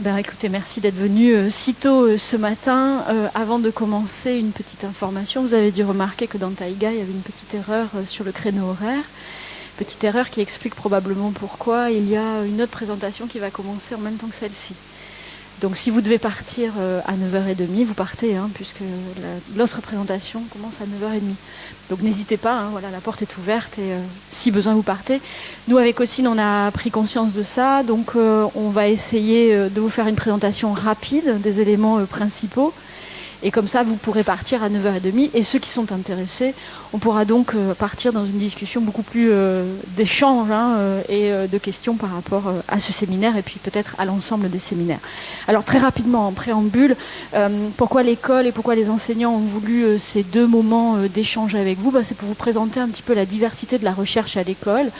Ben, écoutez, merci d'être venu si tôt ce matin. Avant de commencer, une petite information. Vous avez dû remarquer que dans Taïga, il y avait une petite erreur sur le créneau horaire. Petite erreur qui explique probablement pourquoi il y a une autre présentation qui va commencer en même temps que celle-ci. Donc si vous devez partir à 9h30, vous partez, puisque l'autre présentation commence à 9h30. Donc n'hésitez pas, voilà, la porte est ouverte et si besoin vous partez. Nous avec Ossine, on a pris conscience de ça, donc on va essayer de vous faire une présentation rapide des éléments principaux. Et comme ça, vous pourrez partir à 9h30. Et ceux qui sont intéressés, on pourra donc partir dans une discussion beaucoup plus d'échanges et de questions par rapport à ce séminaire et puis peut-être à l'ensemble des séminaires. Alors très rapidement, en préambule, pourquoi l'école et pourquoi les enseignants ont voulu ces deux moments d'échange avec vous, c'est pour vous présenter un petit peu la diversité de la recherche à l'école,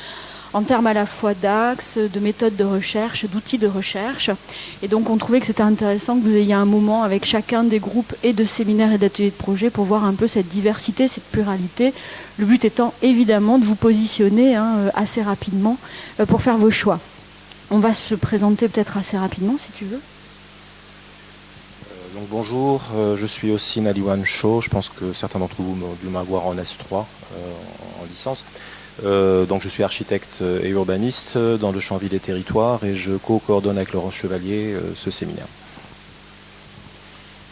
en termes à la fois d'axes, de méthodes de recherche, d'outils de recherche. Et donc on trouvait que c'était intéressant que vous ayez un moment avec chacun des groupes et de séminaires et d'ateliers de projet pour voir un peu cette diversité, cette pluralité. Le but étant évidemment de vous positionner assez rapidement pour faire vos choix. On va se présenter peut-être assez rapidement si tu veux. Donc bonjour, je suis Ossine Aliwan Cho. Je pense que certains d'entre vous m'ont dû m'avoir en S3 en licence. Donc je suis architecte et urbaniste dans le champ ville et territoire et je co-coordonne avec Laurence Chevalier ce séminaire.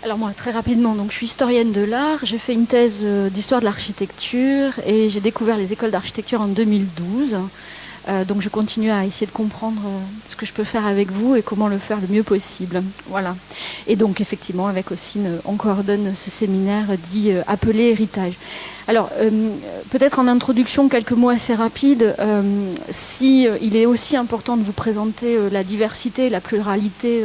Alors moi, très rapidement, donc, je suis historienne de l'art, j'ai fait une thèse d'histoire de l'architecture et j'ai découvert les écoles d'architecture en 2012. Donc je continue à essayer de comprendre ce que je peux faire avec vous et comment le faire le mieux possible. Voilà. Et donc effectivement, avec Ossine, on coordonne ce séminaire dit appelé héritage. Alors peut-être en introduction quelques mots assez rapides. Il est aussi important de vous présenter la diversité, la pluralité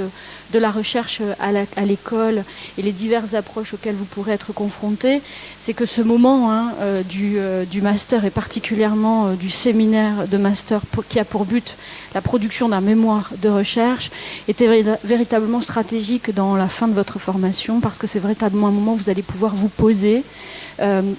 de la recherche à l'école et les diverses approches auxquelles vous pourrez être confrontés, c'est que ce moment du master et particulièrement du séminaire de master qui a pour but la production d'un mémoire de recherche était véritablement stratégique dans la fin de votre formation parce que c'est véritablement un moment où vous allez pouvoir vous poser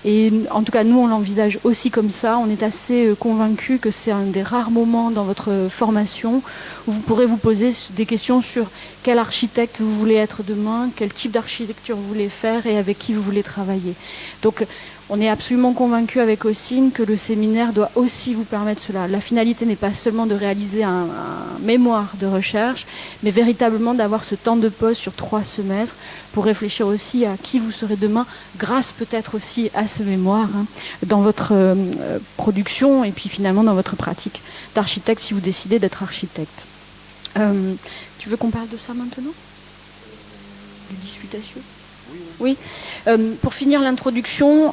et en tout cas nous on l'envisage aussi comme ça. On est assez convaincus que c'est un des rares moments dans votre formation où vous pourrez vous poser des questions sur quel architecte vous voulez être demain, quel type d'architecture vous voulez faire et avec qui vous voulez travailler. Donc on est absolument convaincu avec Ossine que le séminaire doit aussi vous permettre cela. La finalité n'est pas seulement de réaliser un mémoire de recherche, mais véritablement d'avoir ce temps de pause sur 3 semestres pour réfléchir aussi à qui vous serez demain, grâce peut-être aussi à ce mémoire, dans votre production et puis finalement dans votre pratique d'architecte si vous décidez d'être architecte. Tu veux qu'on parle de ça maintenant ? Du disputation ? Oui. Pour finir l'introduction,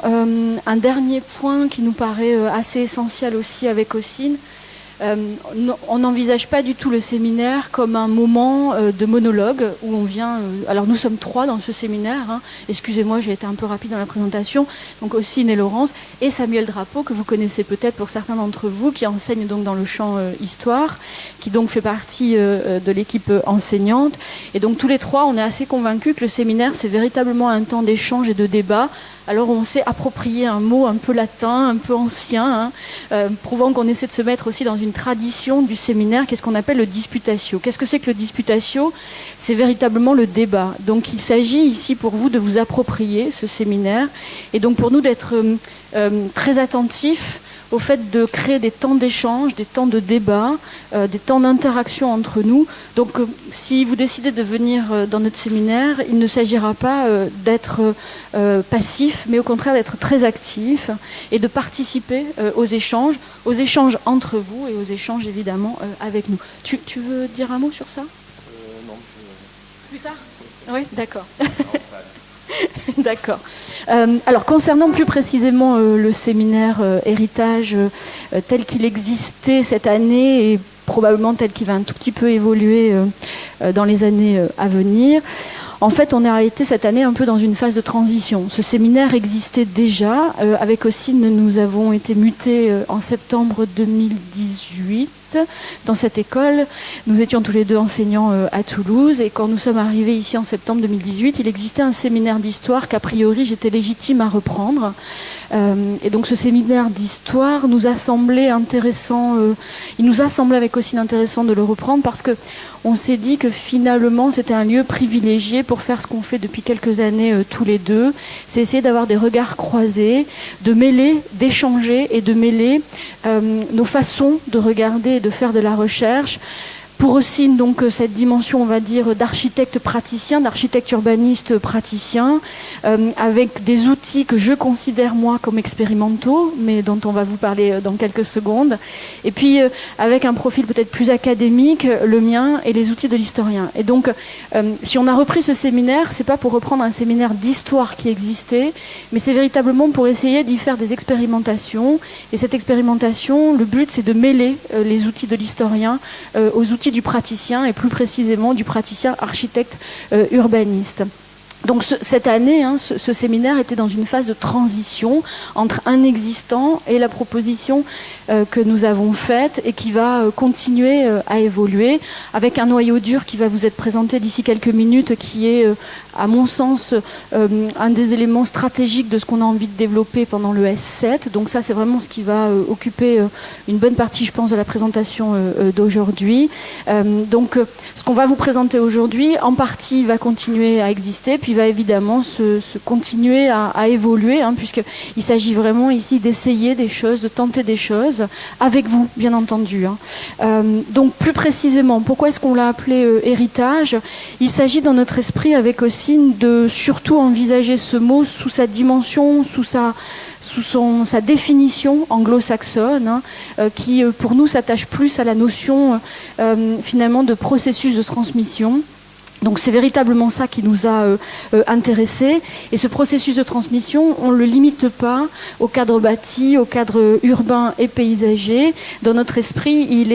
un dernier point qui nous paraît assez essentiel aussi avec Ossine. On n'envisage pas du tout le séminaire comme un moment de monologue où on vient... alors nous sommes 3 dans ce séminaire. Excusez-moi, j'ai été un peu rapide dans la présentation. Donc Ossine et Laurence et Samuel Drapeau, que vous connaissez peut-être pour certains d'entre vous, qui enseigne donc dans le champ histoire, qui donc fait partie de l'équipe enseignante. Et donc tous les 3, on est assez convaincus que le séminaire, c'est véritablement un temps d'échange et de débat. Alors on s'est approprié un mot un peu latin, un peu ancien, prouvant qu'on essaie de se mettre aussi dans une tradition du séminaire, qu'est-ce qu'on appelle le disputatio. Qu'est-ce que c'est que le disputatio ? C'est véritablement le débat. Donc il s'agit ici pour vous de vous approprier ce séminaire et donc pour nous d'être très attentifs au fait de créer des temps d'échange, des temps de débat, des temps d'interaction entre nous. Donc si vous décidez de venir dans notre séminaire, il ne s'agira pas d'être passif, mais au contraire d'être très actif et de participer aux échanges entre vous et aux échanges évidemment avec nous. Tu veux dire un mot sur ça ? Non. Plus tard ? Oui, d'accord. D'accord. Alors concernant plus précisément le séminaire héritage tel qu'il existait cette année et probablement tel qu'il va un tout petit peu évoluer dans les années à venir, En fait, on a été cette année un peu dans une phase de transition. Ce séminaire existait déjà. Avec Ossine, nous avons été mutés en septembre 2018 dans cette école. Nous étions tous les deux enseignants à Toulouse, et quand nous sommes arrivés ici en septembre 2018, il existait un séminaire d'histoire qu'a priori j'étais légitime à reprendre. Et donc ce séminaire d'histoire nous a semblé intéressant, il nous a semblé avec Ossine intéressant de le reprendre parce que on s'est dit que finalement c'était un lieu privilégié pour faire ce qu'on fait depuis quelques années tous les deux, c'est essayer d'avoir des regards croisés, de mêler, d'échanger et de mêler nos façons de regarder et de faire de la recherche. Pour Ossine, donc, cette dimension, on va dire, d'architecte praticien, d'architecte urbaniste praticien, avec des outils que je considère, moi, comme expérimentaux, mais dont on va vous parler dans quelques secondes. Et puis, avec un profil peut-être plus académique, le mien, et les outils de l'historien. Et donc, si on a repris ce séminaire, c'est pas pour reprendre un séminaire d'histoire qui existait, mais c'est véritablement pour essayer d'y faire des expérimentations. Et cette expérimentation, le but, c'est de mêler les outils de l'historien aux outils du praticien, et plus précisément du praticien architecte urbaniste. Donc cette année, ce séminaire était dans une phase de transition entre un existant et la proposition que nous avons faite et qui va continuer à évoluer, avec un noyau dur qui va vous être présenté d'ici quelques minutes, qui est, à mon sens, un des éléments stratégiques de ce qu'on a envie de développer pendant le S7. Donc ça, c'est vraiment ce qui va occuper une bonne partie, je pense, de la présentation d'aujourd'hui. Donc ce qu'on va vous présenter aujourd'hui, en partie, va continuer à exister, puis va évidemment se continuer à évoluer, puisqu'il s'agit vraiment ici d'essayer des choses, de tenter des choses, avec vous, bien entendu. Donc plus précisément, pourquoi est-ce qu'on l'a appelé héritage ? Il s'agit dans notre esprit, avec Ossine, de surtout envisager ce mot sous sa dimension, sous sa définition anglo-saxonne, qui pour nous s'attache plus à la notion finalement de processus de transmission. Donc c'est véritablement ça qui nous a intéressés. Et ce processus de transmission, on ne le limite pas au cadre bâti, au cadre urbain et paysager. Dans notre esprit, il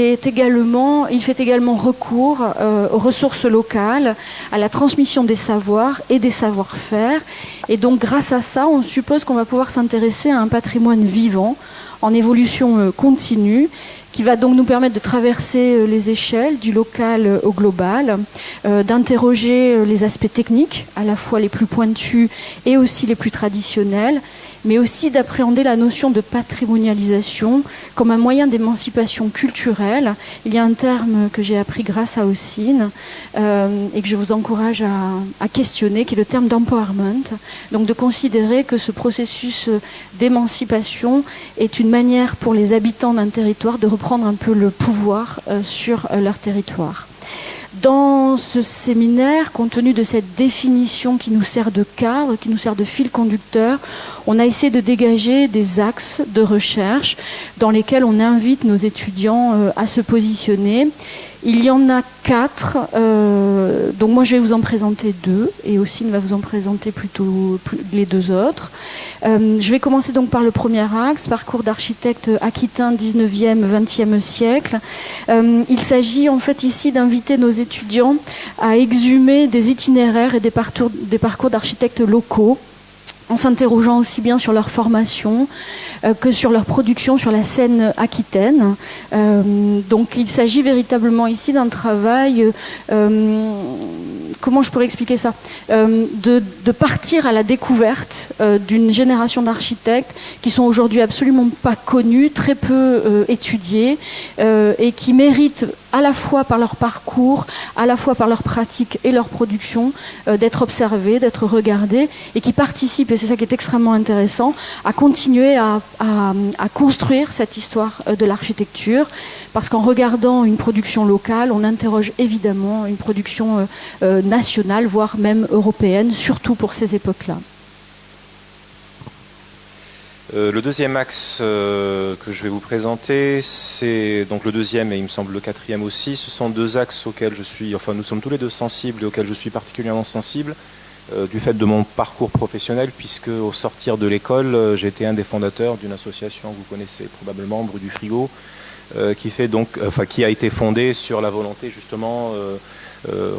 fait également recours aux ressources locales, à la transmission des savoirs et des savoir-faire. Et donc grâce à ça, on suppose qu'on va pouvoir s'intéresser à un patrimoine vivant, en évolution continue, qui va donc nous permettre de traverser les échelles du local au global, d'interroger les aspects techniques, à la fois les plus pointus et aussi les plus traditionnels, mais aussi d'appréhender la notion de patrimonialisation comme un moyen d'émancipation culturelle. Il y a un terme que j'ai appris grâce à Ossine et que je vous encourage à questionner, qui est le terme d'empowerment. Donc de considérer que ce processus d'émancipation est une manière pour les habitants d'un territoire de reprendre un peu le pouvoir sur leur territoire. Dans ce séminaire, compte tenu de cette définition qui nous sert de cadre, qui nous sert de fil conducteur, on a essayé de dégager des axes de recherche dans lesquels on invite nos étudiants à se positionner. Il y en a 4, donc moi je vais vous en présenter 2, et Ossine va vous en présenter plutôt les 2 autres. Je vais commencer donc par le premier axe, parcours d'architecte aquitain 19e, 20e siècle. Il s'agit en fait ici d'inviter nos étudiants à exhumer des itinéraires et des parcours d'architectes locaux, en s'interrogeant aussi bien sur leur formation que sur leur production sur la scène aquitaine. Donc il s'agit véritablement ici d'un travail, comment je pourrais expliquer ça, de partir à la découverte d'une génération d'architectes qui sont aujourd'hui absolument pas connus, très peu étudiés, et qui méritent à la fois par leur parcours, à la fois par leur pratique et leur production, d'être observés, d'être regardés, et qui participent, et c'est ça qui est extrêmement intéressant, à continuer à construire cette histoire de l'architecture, parce qu'en regardant une production locale, on interroge évidemment une production nationale, voire même européenne, surtout pour ces époques-là. Le deuxième axe que je vais vous présenter, c'est donc le deuxième et il me semble le quatrième aussi. Ce sont 2 axes auxquels nous sommes tous les 2 sensibles et auxquels je suis particulièrement sensible du fait de mon parcours professionnel, puisque au sortir de l'école, j'ai été un des fondateurs d'une association que vous connaissez probablement, Bruit du Frigo, qui a été fondée sur la volonté justement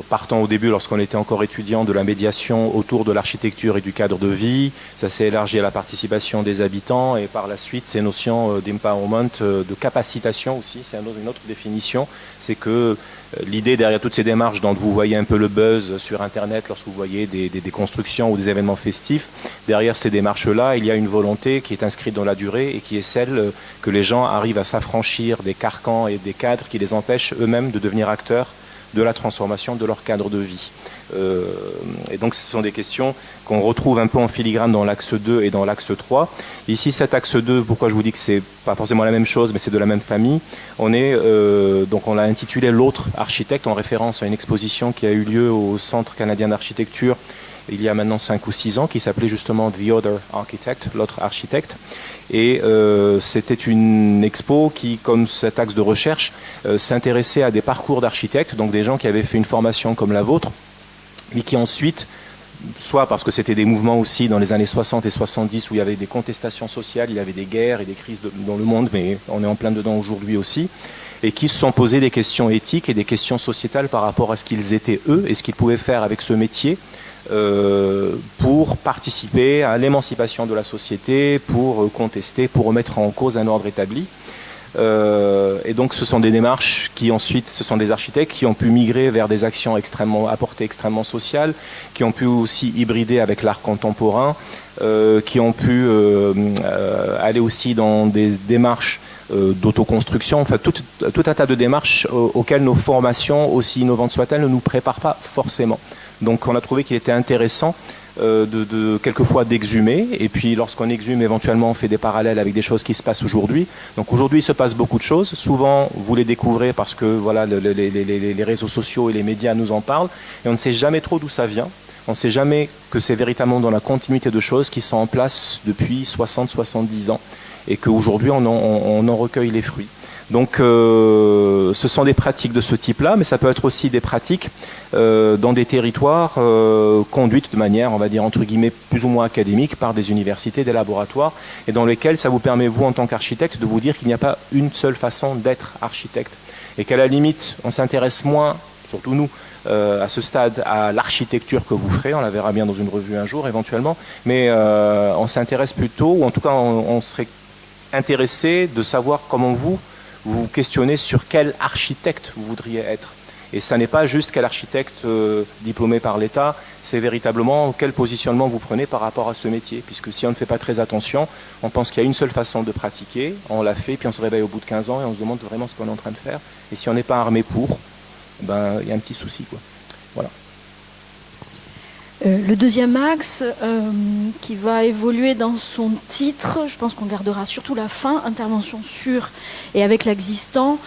partant au début, lorsqu'on était encore étudiant, de la médiation autour de l'architecture et du cadre de vie. Ça s'est élargi à la participation des habitants et par la suite, ces notions d'empowerment, de capacitation aussi, c'est une autre définition. C'est que l'idée derrière toutes ces démarches, dont vous voyez un peu le buzz sur Internet lorsque vous voyez des constructions ou des événements festifs, derrière ces démarches-là, il y a une volonté qui est inscrite dans la durée et qui est celle que les gens arrivent à s'affranchir des carcans et des cadres qui les empêchent eux-mêmes de devenir acteurs de la transformation de leur cadre de vie. Et donc ce sont des questions qu'on retrouve un peu en filigrane dans l'axe 2 et dans l'axe 3. Ici, cet axe 2, pourquoi je vous dis que c'est pas forcément la même chose, mais c'est de la même famille, donc on l'a intitulé L'autre architecte, en référence à une exposition qui a eu lieu au Centre canadien d'architecture il y a maintenant 5 ou 6 ans, qui s'appelait justement The Other Architect, l'autre architecte. Et c'était une expo qui, comme cet axe de recherche, s'intéressait à des parcours d'architectes, donc des gens qui avaient fait une formation comme la vôtre, mais qui ensuite, soit parce que c'était des mouvements aussi dans les années 60 et 70 où il y avait des contestations sociales, il y avait des guerres et des crises dans le monde, mais on est en plein dedans aujourd'hui aussi, et qui se sont posés des questions éthiques et des questions sociétales par rapport à ce qu'ils étaient eux et ce qu'ils pouvaient faire avec ce métier pour participer à l'émancipation de la société, pour contester, pour remettre en cause un ordre établi. Et donc ce sont des démarches qui ensuite, ce sont des architectes qui ont pu migrer vers des actions à portée extrêmement sociale, qui ont pu aussi hybrider avec l'art contemporain, qui ont pu aller aussi dans des démarches d'autoconstruction, enfin tout un tas de démarches auxquelles nos formations, aussi innovantes soient-elles, ne nous préparent pas forcément. Donc on a trouvé qu'il était intéressant quelquefois d'exhumer, et puis lorsqu'on exhume éventuellement on fait des parallèles avec des choses qui se passent aujourd'hui. Donc aujourd'hui il se passe beaucoup de choses, souvent vous les découvrez parce que voilà, les réseaux sociaux et les médias nous en parlent, et on ne sait jamais trop d'où ça vient, on ne sait jamais que c'est véritablement dans la continuité de choses qui sont en place depuis 60-70 ans, et qu'aujourd'hui on en recueille les fruits. Donc ce sont des pratiques de ce type-là, mais ça peut être aussi des pratiques dans des territoires conduites de manière, on va dire, entre guillemets, plus ou moins académique par des universités, des laboratoires, et dans lesquels ça vous permet, vous, en tant qu'architecte, de vous dire qu'il n'y a pas une seule façon d'être architecte, et qu'à la limite, on s'intéresse moins, surtout nous, à ce stade, à l'architecture que vous ferez, on la verra bien dans une revue un jour éventuellement, mais on s'intéresse plutôt, ou en tout cas on serait intéressé de savoir comment vous questionnez sur quel architecte vous voudriez être. Et ça n'est pas juste quel architecte diplômé par l'État, c'est véritablement quel positionnement vous prenez par rapport à ce métier. Puisque si on ne fait pas très attention, on pense qu'il y a une seule façon de pratiquer, on l'a fait, puis on se réveille au bout de 15 ans et on se demande vraiment ce qu'on est en train de faire. Et si on n'est pas armé pour, ben, il y a un petit souci, quoi. Voilà. Le deuxième axe qui va évoluer dans son titre, je pense qu'on gardera surtout la fin, intervention sur et avec l'existant.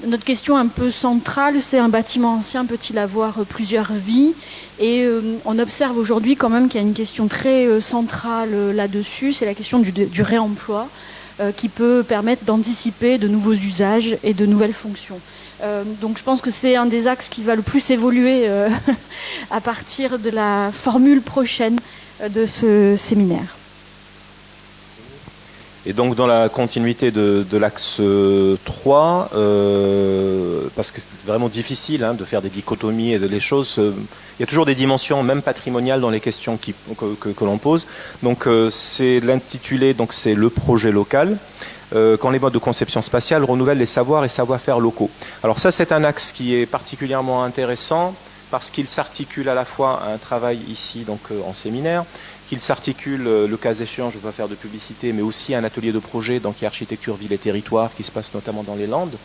Notre question un peu centrale, c'est un bâtiment ancien peut-il avoir plusieurs vies? Et on observe aujourd'hui quand même qu'il y a une question très centrale là-dessus, c'est la question du réemploi qui peut permettre d'anticiper de nouveaux usages et de nouvelles fonctions. Donc je pense que c'est un des axes qui va le plus évoluer à partir de la formule prochaine de ce séminaire. Et donc dans la continuité de l'axe 3, parce que c'est vraiment difficile de faire des dichotomies et les choses, il y a toujours des dimensions même patrimoniales dans les questions que l'on pose. Donc c'est l'intitulé, donc c'est le projet local. Quand les modes de conception spatiale renouvellent les savoirs et savoir-faire locaux. Alors ça, c'est un axe qui est particulièrement intéressant parce qu'il s'articule à la fois à un travail ici, donc en séminaire, qu'il s'articule, le cas échéant, je ne vais pas faire de publicité, mais aussi un atelier de projet, donc qui est architecture, ville et territoire, qui se passe notamment dans les Landes,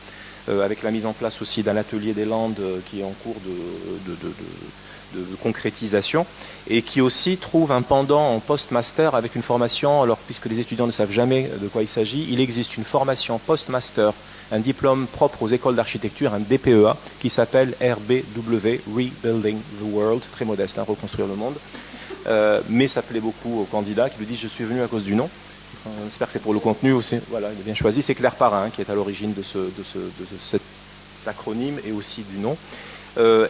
avec la mise en place aussi d'un atelier des Landes qui est en cours de concrétisation, et qui aussi trouve un pendant en post-master avec une formation, alors puisque les étudiants ne savent jamais de quoi il s'agit, il existe une formation post-master, un diplôme propre aux écoles d'architecture, un DPEA, qui s'appelle RBW, Rebuilding the World, très modeste, reconstruire le monde, mais ça plaît beaucoup aux candidats qui lui disent « je suis venu à cause du nom ». J'espère que c'est pour le contenu aussi. Voilà, il est bien choisi. C'est Claire Parrain qui est à l'origine de cet acronyme et aussi du nom.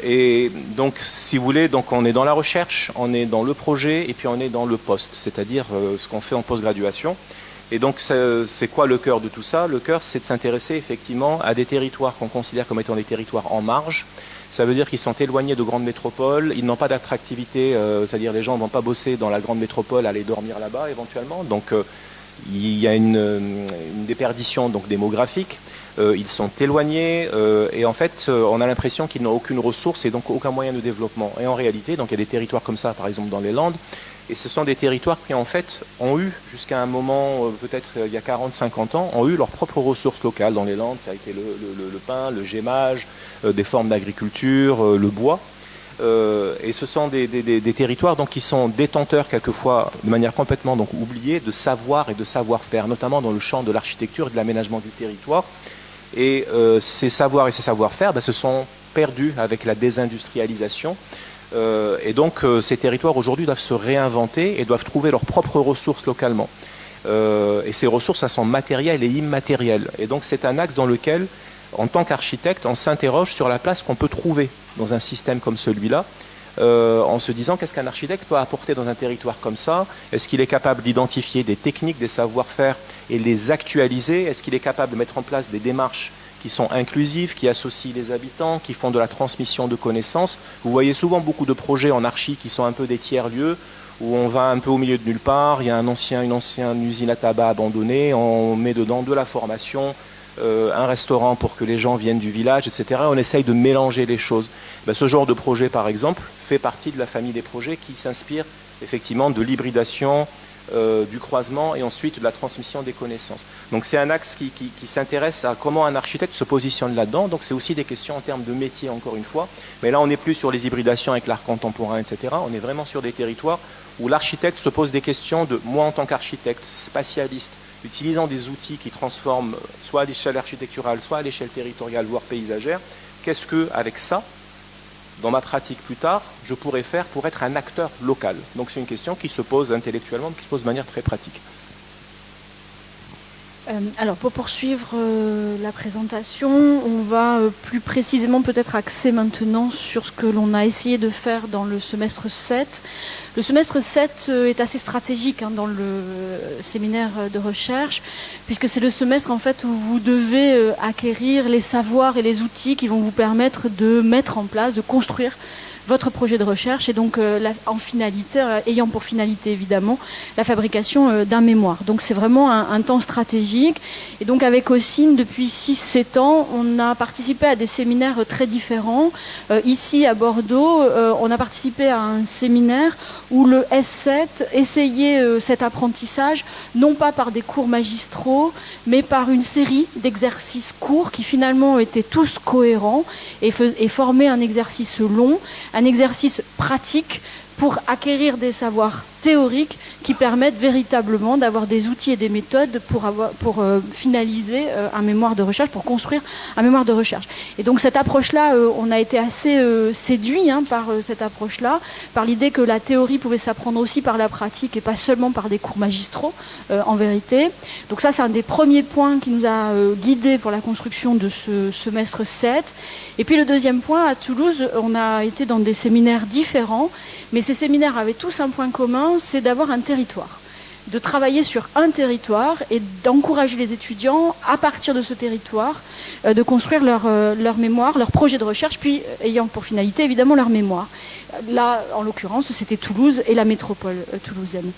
Et donc, si vous voulez, donc on est dans la recherche, on est dans le projet et puis on est dans le post, c'est-à-dire ce qu'on fait en post-graduation. Et donc, c'est quoi le cœur de tout ça? Le cœur, c'est de s'intéresser effectivement à des territoires qu'on considère comme étant des territoires en marge, Ça veut dire qu'ils sont éloignés de grandes métropoles, ils n'ont pas d'attractivité, c'est-à-dire les gens ne vont pas bosser dans la grande métropole, aller dormir là-bas éventuellement. Donc il y a une déperdition donc, démographique. Ils sont éloignés et en fait on a l'impression qu'ils n'ont aucune ressource et donc aucun moyen de développement. Et en réalité, donc il y a des territoires comme ça, par exemple dans les Landes, et ce sont des territoires qui en fait ont eu jusqu'à un moment, peut-être il y a 40-50 ans, ont eu leurs propres ressources locales dans les Landes. Ça a été le pain, le gémage, des formes d'agriculture, le bois. Et ce sont des territoires donc, qui sont détenteurs quelquefois de manière complètement donc, oubliée de savoir et de savoir-faire, notamment dans le champ de l'architecture et de l'aménagement du territoire. Et ces savoirs et ces savoir-faire se sont perdus avec la désindustrialisation. Et donc ces territoires aujourd'hui doivent se réinventer et doivent trouver leurs propres ressources localement. Et ces ressources, elles sont matérielles et immatérielles. Et donc c'est un axe dans lequel, en tant qu'architecte, on s'interroge sur la place qu'on peut trouver dans un système comme celui-là, en se disant qu'est-ce qu'un architecte peut apporter dans un territoire comme ça? Est-ce qu'il est capable d'identifier des techniques, des savoir-faire et les actualiser? Est-ce qu'il est capable de mettre en place des démarches qui sont inclusives, qui associent les habitants, qui font de la transmission de connaissances? Vous voyez souvent beaucoup de projets en archi qui sont un peu des tiers-lieux, où on va un peu au milieu de nulle part, il y a une ancienne usine à tabac abandonnée, on met dedans de la formation, un restaurant pour que les gens viennent du village, etc. On essaye de mélanger les choses. Ce genre de projet, par exemple, fait partie de la famille des projets qui s'inspirent effectivement de l'hybridation, du croisement et ensuite de la transmission des connaissances. Donc c'est un axe qui s'intéresse à comment un architecte se positionne là-dedans. Donc c'est aussi des questions en termes de métier, encore une fois. Mais là, on n'est plus sur les hybridations avec l'art contemporain, etc. On est vraiment sur des territoires où l'architecte se pose des questions de moi en tant qu'architecte, spatialiste, utilisant des outils qui transforment soit à l'échelle architecturale, soit à l'échelle territoriale, voire paysagère. Qu'est-ce que, avec ça, dans ma pratique plus tard, je pourrais faire pour être un acteur local? Donc c'est une question qui se pose intellectuellement, mais qui se pose de manière très pratique. Alors pour poursuivre la présentation, on va plus précisément peut-être axer maintenant sur ce que l'on a essayé de faire dans le semestre 7. Le semestre 7 est assez stratégique dans le séminaire de recherche, puisque c'est le semestre en fait où vous devez acquérir les savoirs et les outils qui vont vous permettre de mettre en place, de construire votre projet de recherche et donc en finalité, ayant pour finalité évidemment la fabrication d'un mémoire. Donc c'est vraiment un temps stratégique. Et donc avec Ossine, depuis 6-7 ans, on a participé à des séminaires très différents. Ici à Bordeaux, on a participé à un séminaire où le S7 essayait cet apprentissage, non pas par des cours magistraux, mais par une série d'exercices courts qui finalement étaient tous cohérents et formaient un exercice long, un exercice pratique pour acquérir des savoirs théoriques qui permettent véritablement d'avoir des outils et des méthodes pour finaliser un mémoire de recherche, pour construire un mémoire de recherche. Et donc cette approche-là, on a été assez séduit par cette approche-là, par l'idée que la théorie pouvait s'apprendre aussi par la pratique et pas seulement par des cours magistraux, en vérité. Donc ça, c'est un des premiers points qui nous a guidés pour la construction de ce semestre 7. Et puis le deuxième point, à Toulouse, on a été dans des séminaires différents, mais ces séminaires avaient tous un point commun, c'est d'avoir un territoire, de travailler sur un territoire et d'encourager les étudiants, à partir de ce territoire, de construire leur mémoire, leur projet de recherche, puis ayant pour finalité évidemment leur mémoire. Là, en l'occurrence, c'était Toulouse et la métropole toulousaine.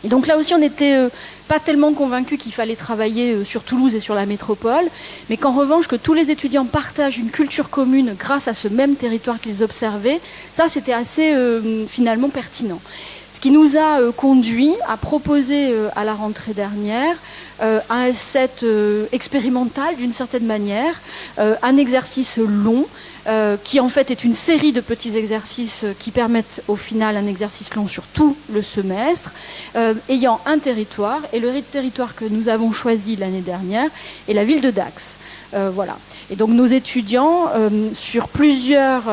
Et donc là aussi, on n'était pas tellement convaincus qu'il fallait travailler sur Toulouse et sur la métropole, mais qu'en revanche, que tous les étudiants partagent une culture commune grâce à ce même territoire qu'ils observaient, ça, c'était assez finalement pertinent. Ce qui nous a conduit à proposer à la rentrée dernière un set expérimental d'une certaine manière, un exercice long qui en fait est une série de petits exercices qui permettent au final un exercice long sur tout le semestre, ayant un territoire, et le territoire que nous avons choisi l'année dernière est la ville de Dax. Voilà. Et donc nos étudiants, sur plusieurs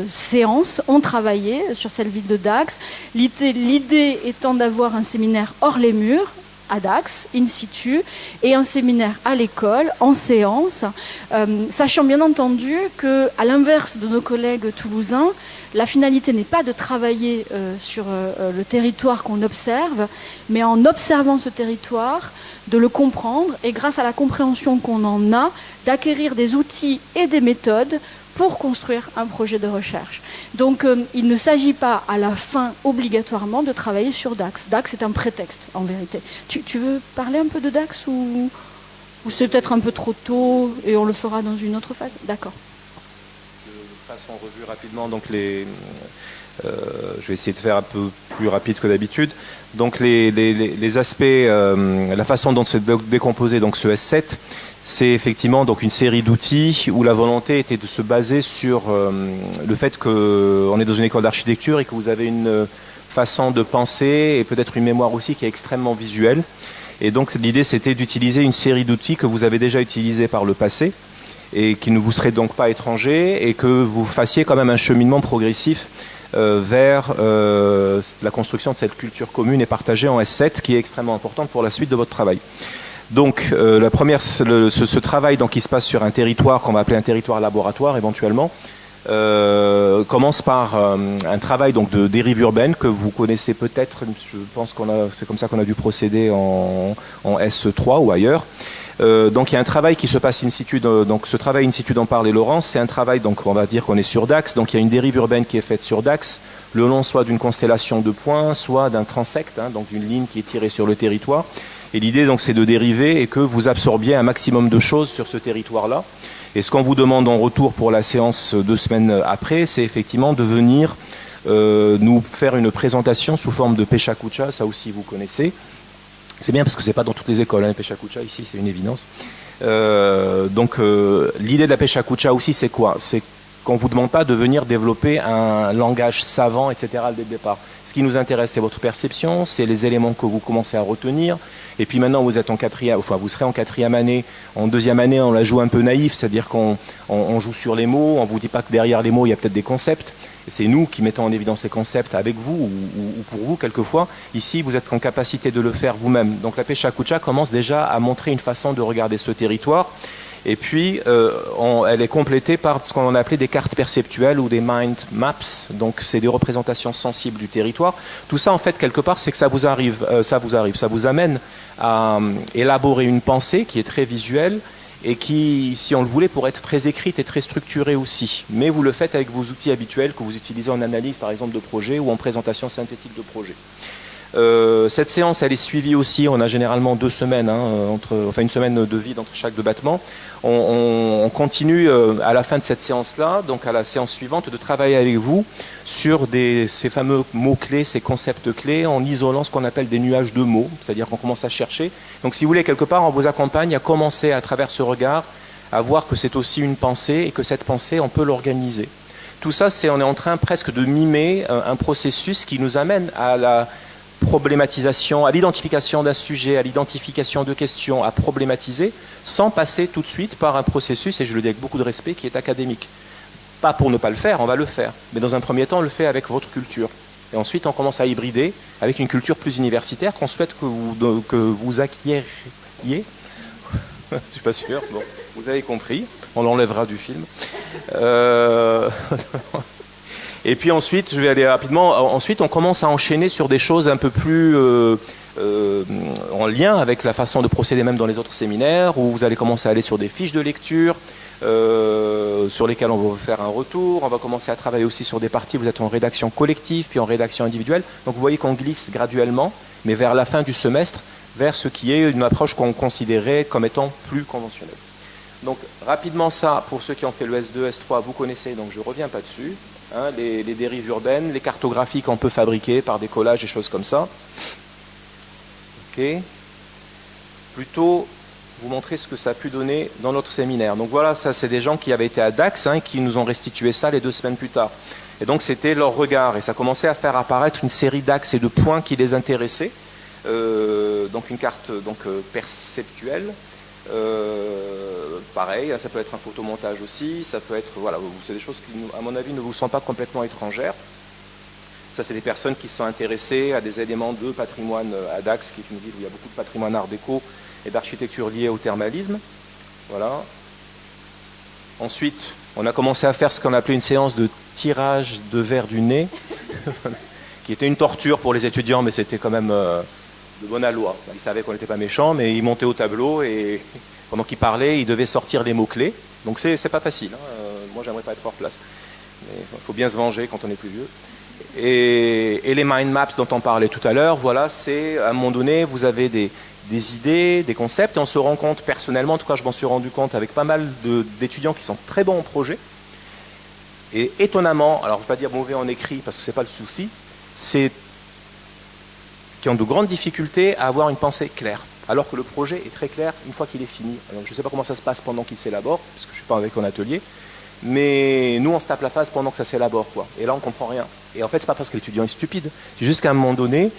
séances, ont travaillé sur cette ville de Dax. L'idée étant d'avoir un séminaire hors les murs, à Dax, in situ, et un séminaire à l'école, en séance, sachant bien entendu qu'à l'inverse de nos collègues toulousains, la finalité n'est pas de travailler sur le territoire qu'on observe, mais en observant ce territoire, de le comprendre, et grâce à la compréhension qu'on en a, d'acquérir des outils et des méthodes pour construire un projet de recherche. Donc il ne s'agit pas à la fin obligatoirement de travailler sur DAX. DAX est un prétexte en vérité. Tu veux parler un peu de DAX ou c'est peut-être un peu trop tôt et on le fera dans une autre phase? D'accord. Je passe en revue rapidement donc je vais essayer de faire un peu plus rapide que d'habitude. Donc les aspects, la façon dont c'est décomposé donc ce S7, c'est effectivement donc une série d'outils où la volonté était de se baser sur le fait qu'on est dans une école d'architecture et que vous avez une façon de penser et peut-être une mémoire aussi qui est extrêmement visuelle. Et donc l'idée c'était d'utiliser une série d'outils que vous avez déjà utilisés par le passé et qui ne vous seraient donc pas étrangers et que vous fassiez quand même un cheminement progressif vers la construction de cette culture commune et partagée en S7 qui est extrêmement importante pour la suite de votre travail. Donc la première, ce travail donc, qui se passe sur un territoire qu'on va appeler un territoire laboratoire éventuellement, commence par un travail donc, de dérive urbaine que vous connaissez peut-être, je pense c'est comme ça qu'on a dû procéder en S3 ou ailleurs. Donc il y a un travail qui se passe in situ, donc ce travail in situ dont parlait Laurence, c'est un travail, donc on va dire qu'on est sur Dax, donc il y a une dérive urbaine qui est faite sur Dax, le long soit d'une constellation de points, soit d'un transect, donc d'une ligne qui est tirée sur le territoire. Et l'idée donc c'est de dériver et que vous absorbiez un maximum de choses sur ce territoire-là. Et ce qu'on vous demande en retour pour la séance 2 semaines après, c'est effectivement de venir nous faire une présentation sous forme de Pechacucha, ça aussi vous connaissez. C'est bien parce que c'est pas dans toutes les écoles, hein, Pechacucha ici c'est une évidence. L'idée de la Pechacucha aussi c'est quoi? C'est qu'on ne vous demande pas de venir développer un langage savant, etc. dès le départ. Ce qui nous intéresse, c'est votre perception, c'est les éléments que vous commencez à retenir. Et puis maintenant, vous êtes en quatrième, enfin, vous serez en 4e année. En 2e année, on la joue un peu naïf, c'est-à-dire qu'on joue sur les mots. On ne vous dit pas que derrière les mots, il y a peut-être des concepts. Et c'est nous qui mettons en évidence ces concepts avec vous ou pour vous, quelquefois. Ici, vous êtes en capacité de le faire vous-même. Donc la Pechacucha commence déjà à montrer une façon de regarder ce territoire. Et puis, elle est complétée par ce qu'on a appelé des cartes perceptuelles ou des mind maps. Donc, c'est des représentations sensibles du territoire. Tout ça, en fait, quelque part, c'est que ça vous amène à élaborer une pensée qui est très visuelle et qui, si on le voulait, pourrait être très écrite et très structurée aussi. Mais vous le faites avec vos outils habituels que vous utilisez en analyse, par exemple, de projet ou en présentation synthétique de projet. Cette séance, elle est suivie aussi, on a généralement 2 semaines, une semaine de vide entre chaque 2 battements. On continue à la fin de cette séance-là, donc à la séance suivante, de travailler avec vous sur ces fameux mots-clés, ces concepts-clés, en isolant ce qu'on appelle des nuages de mots, c'est-à-dire qu'on commence à chercher. Donc si vous voulez, quelque part, on vous accompagne à commencer à travers ce regard, à voir que c'est aussi une pensée et que cette pensée, on peut l'organiser. Tout ça, on est en train presque de mimer un processus qui nous amène à la problématisation, à l'identification d'un sujet, à l'identification de questions, à problématiser, sans passer tout de suite par un processus, et je le dis avec beaucoup de respect, qui est académique. Pas pour ne pas le faire, on va le faire, mais dans un premier temps, on le fait avec votre culture. Et ensuite, on commence à hybrider avec une culture plus universitaire qu'on souhaite que vous acquériez. Je ne suis pas sûr, bon, vous avez compris, on l'enlèvera du film. Et puis ensuite, je vais aller rapidement, ensuite on commence à enchaîner sur des choses un peu plus en lien avec la façon de procéder même dans les autres séminaires, où vous allez commencer à aller sur des fiches de lecture, sur lesquelles on va vous faire un retour. On va commencer à travailler aussi sur des parties, vous êtes en rédaction collective, puis en rédaction individuelle. Donc vous voyez qu'on glisse graduellement, mais vers la fin du semestre, vers ce qui est une approche qu'on considérait comme étant plus conventionnelle. Donc rapidement ça, pour ceux qui ont fait le S2, S3, vous connaissez, donc je ne reviens pas dessus. Hein, les dérives urbaines, les cartographies qu'on peut fabriquer par des collages et choses comme ça. Ok. Plutôt vous montrer ce que ça a pu donner dans notre séminaire. Donc voilà, ça c'est des gens qui avaient été à Dax, qui nous ont restitué ça les 2 semaines plus tard. Et donc c'était leur regard, et ça commençait à faire apparaître une série d'axes et de points qui les intéressaient. Donc une carte perceptuelle. Pareil, ça peut être un photomontage aussi, ça peut être, voilà, c'est des choses qui, à mon avis, ne vous sont pas complètement étrangères. Ça, c'est des personnes qui sont intéressées à des éléments de patrimoine à Dax, qui est une ville où il y a beaucoup de patrimoine art déco et d'architecture liée au thermalisme. Voilà. Ensuite, on a commencé à faire ce qu'on appelait une séance de tirage de verre du nez, qui était une torture pour les étudiants, mais c'était quand même de bonne aloi. Ils savaient qu'on n'était pas méchants, mais ils montaient au tableau et pendant qu'ils parlaient, ils devaient sortir les mots-clés. Donc c'est pas facile. Moi, j'aimerais pas être hors place. Mais il faut bien se venger quand on est plus vieux. Et les mind maps dont on parlait tout à l'heure, voilà, c'est à un moment donné, vous avez des idées, des concepts, et on se rend compte personnellement, en tout cas je m'en suis rendu compte avec pas mal d'étudiants qui sont très bons en projet, et étonnamment, alors je ne vais pas dire mauvais en écrit parce que ce n'est pas le souci, c'est qui ont de grandes difficultés à avoir une pensée claire, alors que le projet est très clair une fois qu'il est fini. Alors, je ne sais pas comment ça se passe pendant qu'il s'élabore, parce que je ne suis pas avec en atelier, mais nous on se tape la face pendant que ça s'élabore, quoi. Et là on ne comprend rien. Et en fait c'est pas parce que l'étudiant est stupide, c'est juste qu'à un moment donné,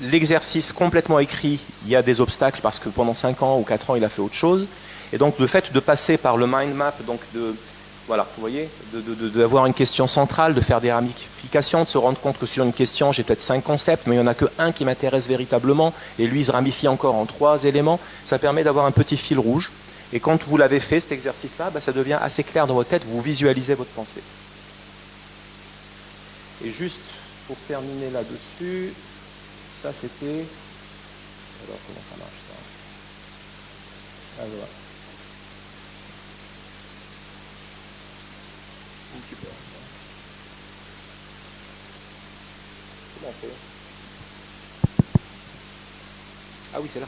l'exercice complètement écrit, il y a des obstacles parce que pendant 5 ans ou 4 ans il a fait autre chose. Et donc le fait de passer par le mind map, donc voilà, vous voyez, d'avoir une question centrale, de faire des ramifications, de se rendre compte que sur une question, j'ai peut-être 5 concepts, mais il n'y en a qu'un qui m'intéresse véritablement, et lui, il se ramifie encore en 3 éléments, ça permet d'avoir un petit fil rouge. Et quand vous l'avez fait, cet exercice-là, ça devient assez clair dans votre tête, vous visualisez votre pensée. Et juste pour terminer là-dessus, ça c'était... Alors comment ça marche ça? Ah voilà. Super. Comment on fait? Ah oui, c'est là.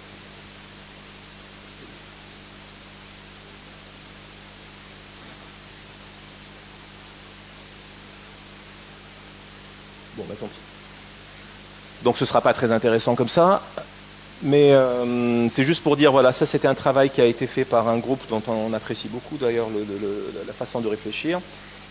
Bon, bah tant pis. Donc ce ne sera pas très intéressant comme ça, mais c'est juste pour dire, voilà, ça c'était un travail qui a été fait par un groupe dont on apprécie beaucoup d'ailleurs la façon de réfléchir.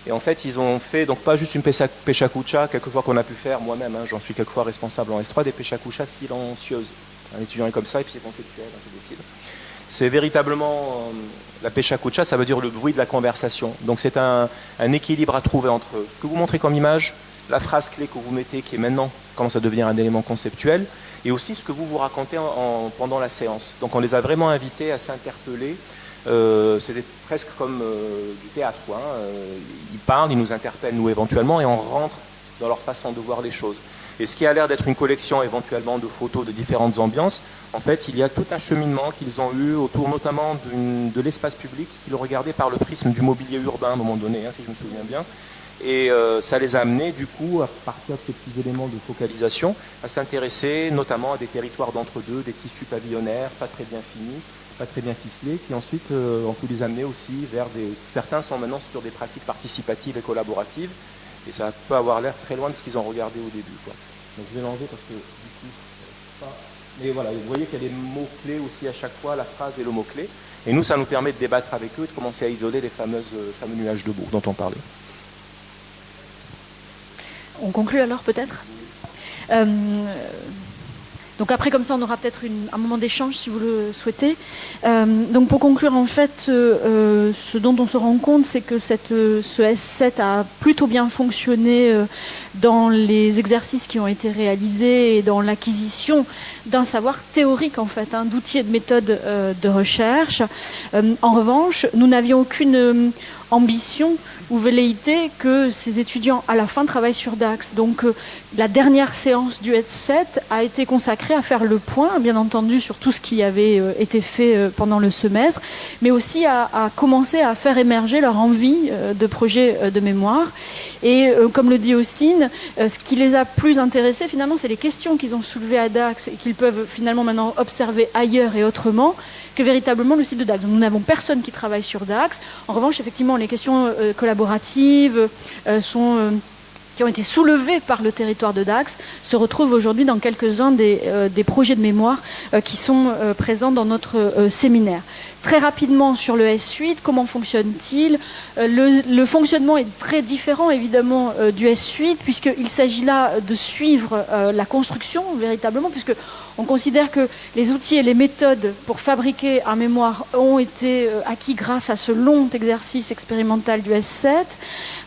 Et en fait, ils ont fait, donc pas juste une Pechakucha, quelquefois qu'on a pu faire moi-même, hein, j'en suis quelquefois responsable en S3, des Pechakuchas silencieuses. Un étudiant est comme ça, et puis c'est conceptuel, un peu des fils. C'est véritablement, la Pechakucha, ça veut dire le bruit de la conversation. Donc c'est un équilibre à trouver entre ce que vous montrez comme image, la phrase clé que vous mettez, qui est maintenant commence à devenir un élément conceptuel, et aussi ce que vous vous racontez pendant la séance. Donc on les a vraiment invités à s'interpeller. C'était presque comme du théâtre, quoi, hein. Ils parlent, ils nous interpellent, nous éventuellement, et on rentre dans leur façon de voir les choses. Et ce qui a l'air d'être une collection éventuellement de photos de différentes ambiances, en fait, il y a tout un cheminement qu'ils ont eu autour notamment de l'espace public, qu'ils regardaient par le prisme du mobilier urbain à un moment donné, hein, si je me souviens bien. Et ça les a amenés, du coup, à partir de ces petits éléments de focalisation, à s'intéresser notamment à des territoires d'entre-deux, des tissus pavillonnaires, pas très bien finis, pas très bien ficelés, qui ensuite ont pu les amener aussi vers certains sont maintenant sur des pratiques participatives et collaboratives, et ça peut avoir l'air très loin de ce qu'ils ont regardé au début, quoi. Donc je vais l'enlever parce que, du coup, pas... Mais voilà, vous voyez qu'il y a des mots-clés aussi à chaque fois, la phrase et le mot-clé, et nous, ça nous permet de débattre avec eux et de commencer à isoler les fameux nuages de mots dont on parlait. On conclut alors peut-être. Donc après, comme ça, on aura peut-être un moment d'échange si vous le souhaitez. Donc pour conclure, en fait, ce dont on se rend compte, c'est que ce S7 a plutôt bien fonctionné dans les exercices qui ont été réalisés et dans l'acquisition d'un savoir théorique, en fait, hein, d'outils et de méthodes de recherche. En revanche, nous n'avions aucune ambition ou velléité que ces étudiants à la fin travaillent sur Dax. Donc la dernière séance du S7 a été consacrée à faire le point, bien entendu, sur tout ce qui avait été fait pendant le semestre, mais aussi à commencer à faire émerger leur envie de projet de mémoire. Et comme le dit Ossine, ce qui les a plus intéressés finalement, c'est les questions qu'ils ont soulevées à Dax et qu'ils peuvent finalement maintenant observer ailleurs et autrement que véritablement le site de Dax. Donc, nous n'avons personne qui travaille sur Dax. En revanche, effectivement, les questions collaboratives qui ont été soulevées par le territoire de Dax se retrouvent aujourd'hui dans quelques-uns des projets de mémoire qui sont présents dans notre séminaire. Très rapidement sur le S8, comment fonctionne-t-il? Le fonctionnement est très différent évidemment du S8 puisqu'il s'agit là de suivre la construction véritablement, puisque on considère que les outils et les méthodes pour fabriquer un mémoire ont été acquis grâce à ce long exercice expérimental du S7.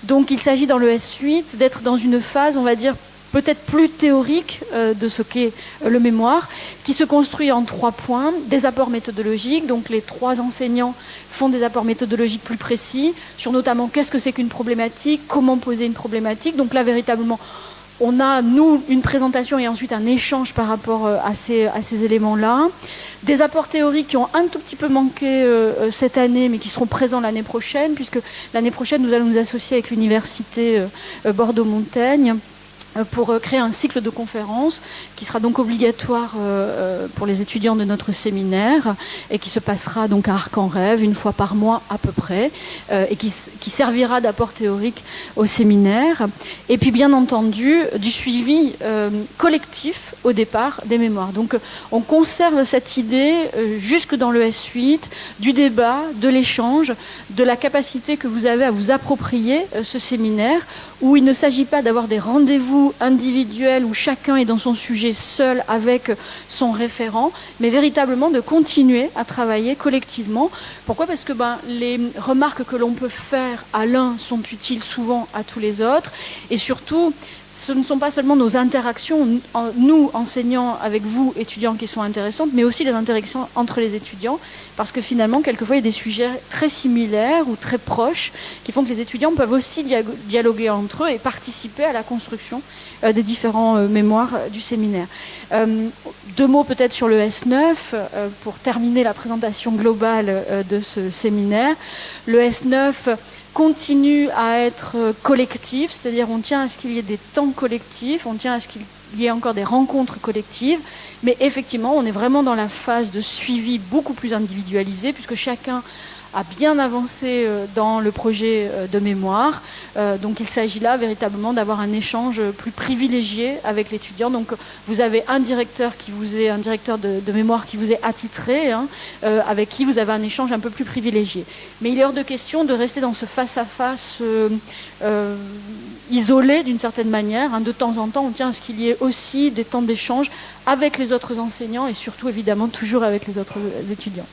Donc il s'agit dans le S8 d'être dans une phase, on va dire, peut-être plus théorique de ce qu'est le mémoire, qui se construit en 3 points. Des apports méthodologiques, donc les 3 enseignants font des apports méthodologiques plus précis, sur notamment qu'est-ce que c'est qu'une problématique, comment poser une problématique. Donc là, véritablement, on a, nous, une présentation et ensuite un échange par rapport à ces éléments-là. Des apports théoriques qui ont un tout petit peu manqué cette année, mais qui seront présents l'année prochaine, puisque l'année prochaine, nous allons nous associer avec l'université Bordeaux-Montaigne pour créer un cycle de conférences qui sera donc obligatoire pour les étudiants de notre séminaire et qui se passera donc à Arc-en-Rêve une fois par mois à peu près et qui servira d'apport théorique au séminaire. Et puis bien entendu du suivi collectif au départ des mémoires. Donc on conserve cette idée jusque dans le S8 du débat, de l'échange, de la capacité que vous avez à vous approprier ce séminaire où il ne s'agit pas d'avoir des rendez-vous individuel où chacun est dans son sujet seul avec son référent, mais véritablement de continuer à travailler collectivement. Pourquoi ? Parce que les remarques que l'on peut faire à l'un sont utiles souvent à tous les autres, et surtout, ce ne sont pas seulement nos interactions, nous, enseignants, avec vous, étudiants, qui sont intéressantes, mais aussi les interactions entre les étudiants, parce que finalement, quelquefois, il y a des sujets très similaires ou très proches qui font que les étudiants peuvent aussi dialoguer entre eux et participer à la construction des différents mémoires du séminaire. 2 mots peut-être sur le S9, pour terminer la présentation globale de ce séminaire. Le S9 continue à être collectif, c'est-à-dire on tient à ce qu'il y ait des temps collectifs, on tient à ce qu'il y ait encore des rencontres collectives, mais effectivement on est vraiment dans la phase de suivi beaucoup plus individualisé puisque chacun a bien avancé dans le projet de mémoire. Donc il s'agit là véritablement d'avoir un échange plus privilégié avec l'étudiant. Donc vous avez un directeur de mémoire qui vous est attitré, avec qui vous avez un échange un peu plus privilégié. Mais il est hors de question de rester dans ce face-à-face isolé d'une certaine manière. De temps en temps, on tient à ce qu'il y ait aussi des temps d'échange avec les autres enseignants et surtout évidemment toujours avec les autres étudiants.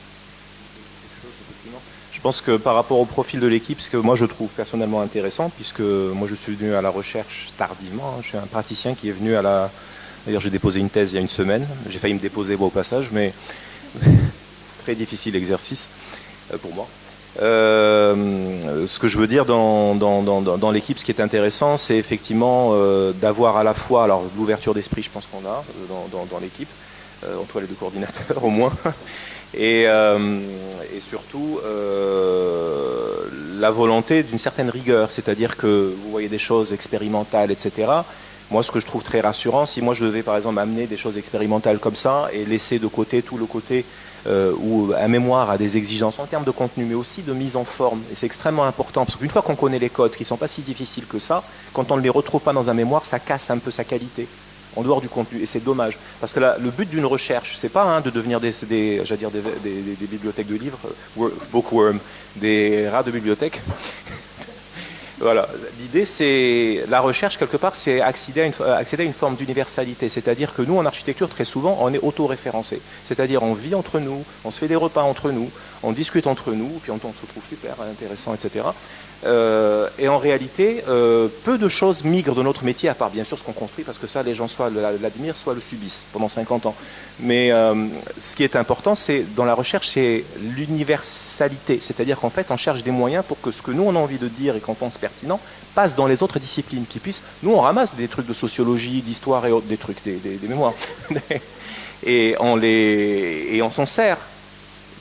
Je pense que par rapport au profil de l'équipe, ce que moi je trouve personnellement intéressant, puisque moi je suis venu à la recherche tardivement, je suis un praticien qui est venu à la... D'ailleurs j'ai déposé une thèse il y a une semaine, j'ai failli me déposer au passage, mais très difficile exercice pour moi. Ce que je veux dire dans l'équipe, ce qui est intéressant, c'est effectivement d'avoir à la fois, alors l'ouverture d'esprit je pense qu'on a dans l'équipe, entre les 2 coordinateurs au moins, et surtout la volonté d'une certaine rigueur, c'est-à-dire que vous voyez des choses expérimentales, etc. Moi, ce que je trouve très rassurant, si moi je devais par exemple amener des choses expérimentales comme ça et laisser de côté tout le côté où un mémoire a des exigences en termes de contenu, mais aussi de mise en forme, et c'est extrêmement important, parce qu'une fois qu'on connaît les codes, qui ne sont pas si difficiles que ça, quand on ne les retrouve pas dans un mémoire, ça casse un peu sa qualité. En dehors du contenu, et c'est dommage, parce que là, le but d'une recherche, c'est pas de devenir des bibliothèques de livres, bookworm, des rats de bibliothèque. Voilà, l'idée c'est, la recherche quelque part, c'est accéder à une forme d'universalité, c'est-à-dire que nous en architecture très souvent on est auto-référencé, c'est-à-dire on vit entre nous, on se fait des repas entre nous, on discute entre nous, puis on se trouve super intéressant, etc. Et en réalité, peu de choses migrent de notre métier, à part bien sûr ce qu'on construit, parce que ça, les gens soit l'admirent, soit le subissent pendant 50 ans. Mais ce qui est important, c'est dans la recherche, c'est l'universalité. C'est-à-dire qu'en fait, on cherche des moyens pour que ce que nous, on a envie de dire et qu'on pense pertinent, passe dans les autres disciplines, qui puissent... Nous, on ramasse des trucs de sociologie, d'histoire et autres, des trucs, des mémoires. et on s'en sert.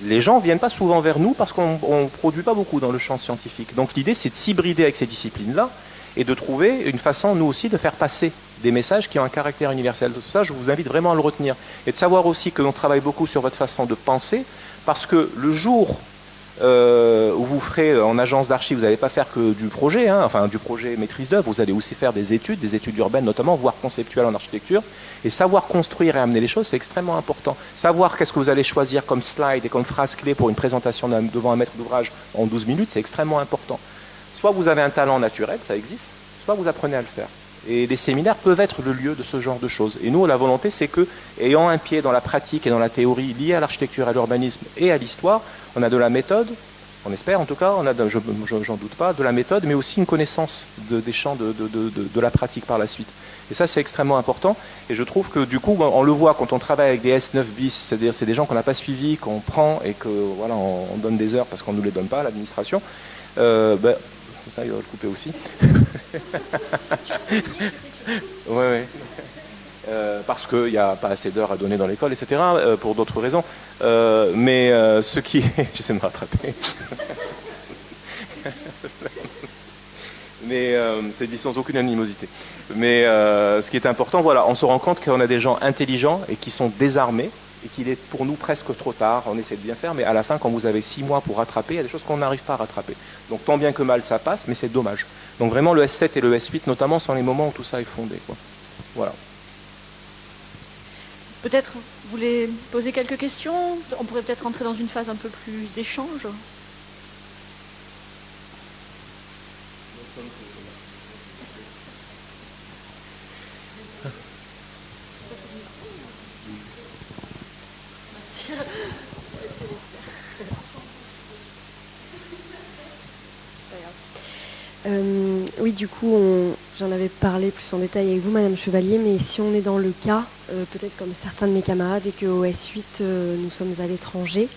Les gens ne viennent pas souvent vers nous parce qu'on ne produit pas beaucoup dans le champ scientifique. Donc l'idée, c'est de s'hybrider avec ces disciplines-là et de trouver une façon, nous aussi, de faire passer des messages qui ont un caractère universel. Tout ça, je vous invite vraiment à le retenir. Et de savoir aussi que l'on travaille beaucoup sur votre façon de penser, parce que le jour où vous ferez en agence d'archives, vous n'allez pas faire que du projet, enfin du projet maîtrise d'œuvre, vous allez aussi faire des études urbaines notamment, voire conceptuelles en architecture, et savoir construire et amener les choses, c'est extrêmement important. Savoir qu'est-ce que vous allez choisir comme slide et comme phrase clé pour une présentation devant un maître d'ouvrage en 12 minutes, c'est extrêmement important. Soit vous avez un talent naturel, ça existe, soit vous apprenez à le faire. Et les séminaires peuvent être le lieu de ce genre de choses. Et nous, la volonté, c'est que, ayant un pied dans la pratique et dans la théorie liée à l'architecture, à l'urbanisme et à l'histoire, on a de la méthode, on espère en tout cas, on a, j'en doute pas, de la méthode, mais aussi une connaissance des champs de la pratique par la suite. Et ça, c'est extrêmement important. Et je trouve que du coup, on le voit quand on travaille avec des S9 bis, c'est-à-dire c'est des gens qu'on n'a pas suivis, qu'on prend et que voilà, on donne des heures parce qu'on ne nous les donne pas à l'administration. Ça, il va le couper aussi. Ouais, ouais. Parce qu'il n'y a pas assez d'heures à donner dans l'école, etc., pour d'autres raisons. Mais ce qui... J'essaie de me rattraper. Mais c'est dit sans aucune animosité. Mais ce qui est important, voilà, on se rend compte qu'on a des gens intelligents et qui sont désarmés et qu'il est pour nous presque trop tard. On essaie de bien faire, mais à la fin, quand vous avez 6 mois pour rattraper, il y a des choses qu'on n'arrive pas à rattraper. Donc tant bien que mal, ça passe, mais c'est dommage. Donc vraiment, le S7 et le S8, notamment, sont les moments où tout ça est fondé, quoi. Voilà. Peut-être vous voulez poser quelques questions? On pourrait peut-être rentrer dans une phase un peu plus d'échange. Oui, du coup, j'en avais parlé plus en détail avec vous, Madame Chevalier, mais si on est dans le cas, peut-être comme certains de mes camarades, et qu'au S8, nous sommes à l'étranger,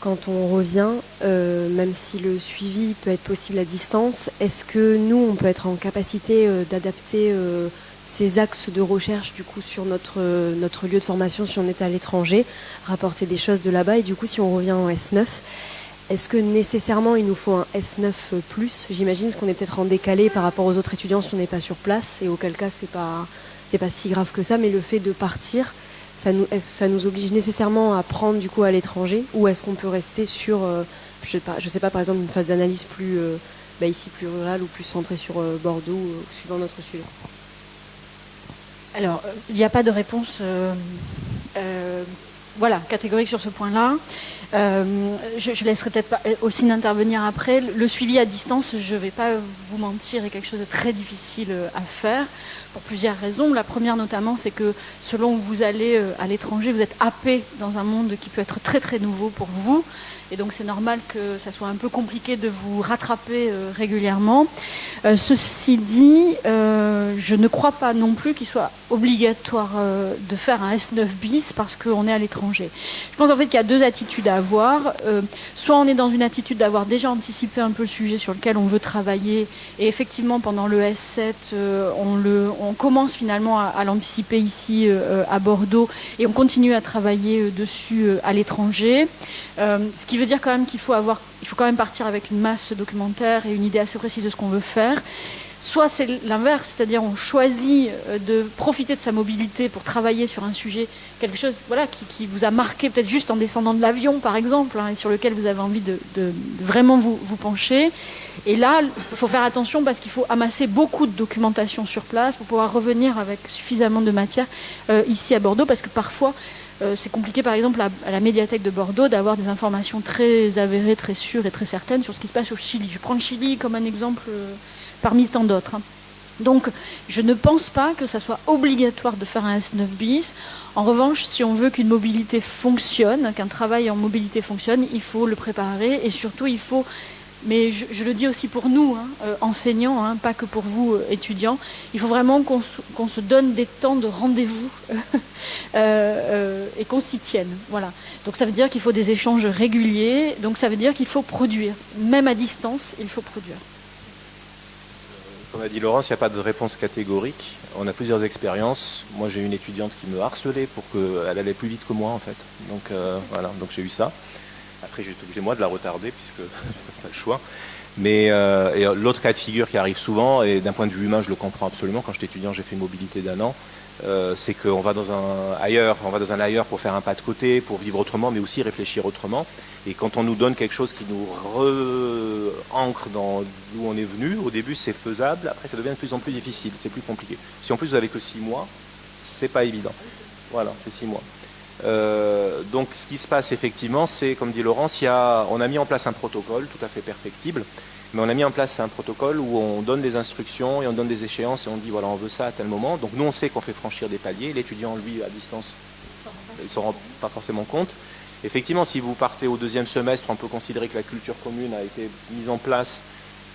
quand on revient, même si le suivi peut être possible à distance, est-ce que nous, on peut être en capacité d'adapter ces axes de recherche du coup sur notre lieu de formation si on est à l'étranger, rapporter des choses de là-bas, et du coup, si on revient en S9, est-ce que nécessairement il nous faut un S9 plus? J'imagine parce qu'on est peut-être en décalé par rapport aux autres étudiants si on n'est pas sur place, et auquel cas c'est pas si grave que ça, mais le fait de partir, ça nous oblige nécessairement à prendre du coup à l'étranger, ou est-ce qu'on peut rester sur, je sais pas, par exemple une phase d'analyse plus ici plus rurale ou plus centrée sur Bordeaux, suivant notre sujet? Alors, il n'y a pas de réponse catégorique sur ce point-là. Je laisserai peut-être aussi d'intervenir après. Le suivi à distance, je ne vais pas vous mentir, est quelque chose de très difficile à faire pour plusieurs raisons. La première notamment, c'est que selon où vous allez à l'étranger, vous êtes happé dans un monde qui peut être très très nouveau pour vous. Et donc c'est normal que ça soit un peu compliqué de vous rattraper régulièrement. Ceci dit, je ne crois pas non plus qu'il soit obligatoire de faire un S9 bis parce qu'on est à l'étranger. Je pense en fait qu'il y a deux attitudes à avoir. Soit on est dans une attitude d'avoir déjà anticipé un peu le sujet sur lequel on veut travailler, et effectivement pendant le S7 on commence finalement à l'anticiper ici à Bordeaux, et on continue à travailler dessus à l'étranger. Ce qui veut dire quand même il faut quand même partir avec une masse documentaire et une idée assez précise de ce qu'on veut faire. Soit c'est l'inverse, c'est-à-dire on choisit de profiter de sa mobilité pour travailler sur un sujet, quelque chose qui vous a marqué peut-être juste en descendant de l'avion par exemple, et sur lequel vous avez envie de vraiment vous pencher. Et là, il faut faire attention parce qu'il faut amasser beaucoup de documentation sur place pour pouvoir revenir avec suffisamment de matière ici à Bordeaux, parce que parfois c'est compliqué par exemple à la médiathèque de Bordeaux d'avoir des informations très avérées, très sûres et très certaines sur ce qui se passe au Chili. Je prends le Chili comme un exemple parmi tant d'autres. Donc je ne pense pas que ça soit obligatoire de faire un S9 bis. En revanche, si on veut qu'une mobilité fonctionne, qu'un travail en mobilité fonctionne, il faut le préparer, et surtout il faut, mais je le dis aussi pour nous, enseignants, pas que pour vous, étudiants, il faut vraiment qu'on se donne des temps de rendez-vous et qu'on s'y tienne. Voilà. Donc ça veut dire qu'il faut des échanges réguliers, donc ça veut dire qu'il faut produire. Même à distance, il faut produire. Comme a dit Laurence, il n'y a pas de réponse catégorique. On a plusieurs expériences. Moi, j'ai une étudiante qui me harcelait pour qu'elle allait plus vite que moi, en fait. Donc voilà, donc j'ai eu ça. Après, j'ai été obligé, moi, de la retarder, puisque pas le choix. Mais et l'autre cas de figure qui arrive souvent, et d'un point de vue humain, je le comprends absolument. Quand j'étais étudiant, j'ai fait une mobilité d'1 an. C'est qu'on va dans un ailleurs pour faire un pas de côté, pour vivre autrement, mais aussi réfléchir autrement. Et quand on nous donne quelque chose qui nous re-ancre dans d'où on est venu, au début c'est faisable, après ça devient de plus en plus difficile, c'est plus compliqué. Si en plus vous avez que 6 mois, c'est pas évident. Voilà, c'est 6 mois. Donc ce qui se passe effectivement, c'est, comme dit Laurence, on a mis en place un protocole tout à fait perfectible, mais on a mis en place un protocole où on donne des instructions et on donne des échéances, et on dit voilà, on veut ça à tel moment. Donc nous on sait qu'on fait franchir des paliers, l'étudiant lui à distance il ne s'en rend pas forcément compte. Effectivement, si vous partez au 2e semestre, on peut considérer que la culture commune a été mise en place,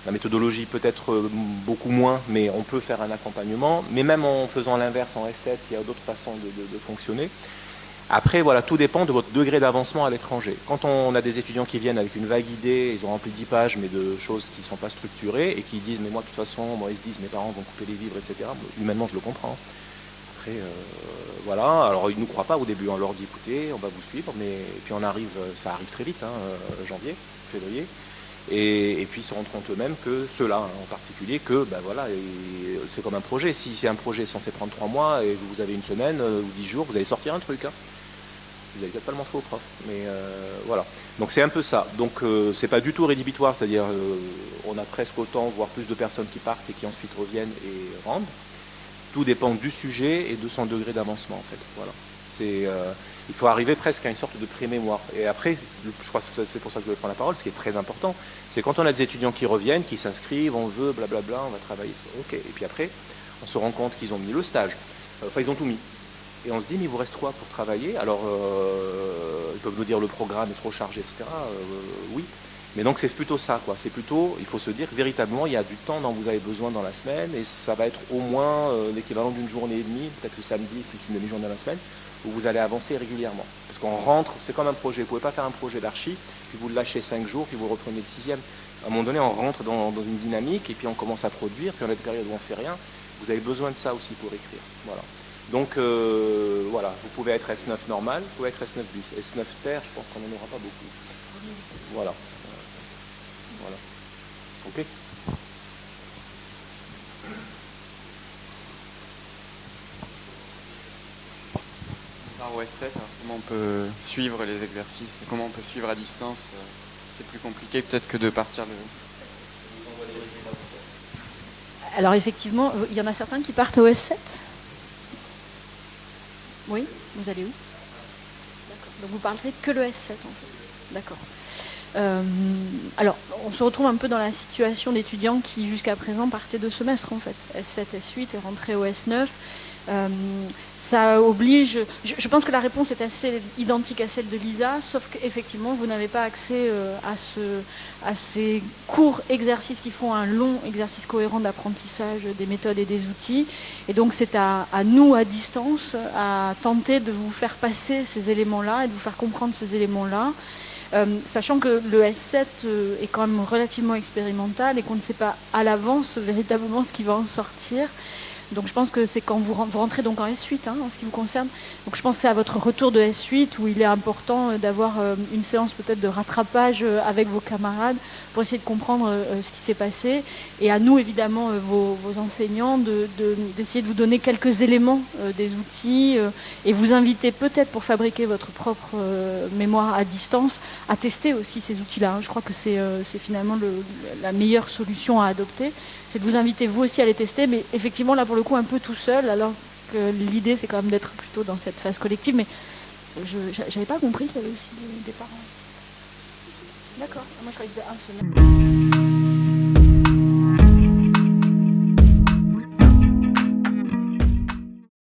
la méthodologie peut-être beaucoup moins, mais on peut faire un accompagnement. Mais même en faisant l'inverse en S7, il y a d'autres façons de fonctionner. Après, voilà, tout dépend de votre degré d'avancement à l'étranger. Quand on a des étudiants qui viennent avec une vague idée, ils ont rempli 10 pages, mais de choses qui ne sont pas structurées, et qui disent, mais moi, de toute façon, moi, ils se disent, mes parents vont couper les vivres, etc. Humainement, je le comprends. Après, voilà, alors ils ne nous croient pas au début, on leur dit, écoutez, on va vous suivre, mais puis on arrive, ça arrive très vite, janvier, février, et puis ils se rendent compte eux-mêmes que ceux-là, en particulier, que ben voilà, c'est comme un projet. Si c'est un projet censé prendre 3 mois et que vous avez une semaine ou 10 jours, vous allez sortir un truc. Vous n'allez peut-être pas le montrer au prof, mais voilà. Donc c'est un peu ça. Donc c'est pas du tout rédhibitoire, c'est-à-dire on a presque autant, voire plus de personnes qui partent et qui ensuite reviennent et rendent. Tout dépend du sujet et de son degré d'avancement, en fait. Voilà. Il faut arriver presque à une sorte de pré-mémoire. Et après, je crois que c'est pour ça que je vais prendre la parole, ce qui est très important, c'est quand on a des étudiants qui reviennent, qui s'inscrivent, on veut, blablabla, on va travailler. Ok. Et puis après, on se rend compte qu'ils ont mis le stage. Enfin, ils ont tout mis. Et on se dit, mais il vous reste quoi pour travailler? Alors, ils peuvent nous dire le programme est trop chargé, etc. Oui. Mais donc c'est plutôt ça, quoi. C'est plutôt, il faut se dire, véritablement, il y a du temps dont vous avez besoin dans la semaine, et ça va être au moins l'équivalent d'une journée et demie, peut-être le samedi, plus une demi-journée dans la semaine, où vous allez avancer régulièrement. Parce qu'on rentre, c'est comme un projet. Vous ne pouvez pas faire un projet d'archi, puis vous le lâchez 5 jours, puis vous reprenez le 6e. À un moment donné, on rentre dans une dynamique, et puis on commence à produire, puis on a des périodes où on ne fait rien. Vous avez besoin de ça aussi pour écrire. Voilà. Donc voilà, vous pouvez être S9 normal, vous pouvez être S9 bis. S9 terre, je pense qu'on n'en aura pas beaucoup. Voilà. Voilà. Ok. Par OS7, comment on peut suivre les exercices, comment on peut suivre à distance, c'est plus compliqué peut-être que de partir de... Alors effectivement, il y en a certains qui partent au S7. Oui, vous allez où? D'accord. Donc vous parlerez que le S7 en fait. D'accord. Alors, on se retrouve un peu dans la situation d'étudiants qui jusqu'à présent partaient de semestre en fait. S7, S8 et rentraient au S9. Ça oblige. Je pense que la réponse est assez identique à celle de Lisa, sauf qu'effectivement, vous n'avez pas accès à ces courts exercices qui font un long exercice cohérent d'apprentissage des méthodes et des outils. Et donc, c'est à nous, à distance, à tenter de vous faire passer ces éléments-là et de vous faire comprendre ces éléments-là. Sachant que le S7 est quand même relativement expérimental et qu'on ne sait pas à l'avance véritablement ce qui va en sortir. Donc je pense que c'est quand vous rentrez donc en S8 en ce qui vous concerne. Donc je pense que c'est à votre retour de S8 où il est important d'avoir une séance peut-être de rattrapage avec vos camarades pour essayer de comprendre ce qui s'est passé. Et à nous évidemment vos enseignants d'essayer de vous donner quelques éléments des outils et vous inviter peut-être pour fabriquer votre propre mémoire à distance à tester aussi ces outils-là. Je crois que c'est finalement la meilleure solution à adopter. C'est de vous inviter vous aussi à les tester, mais effectivement là pour le coup un peu tout seul, alors que l'idée c'est quand même d'être plutôt dans cette phase collective, mais je n'avais pas compris qu'il y avait aussi des parents. D'accord, moi je croyais que c'était un seul.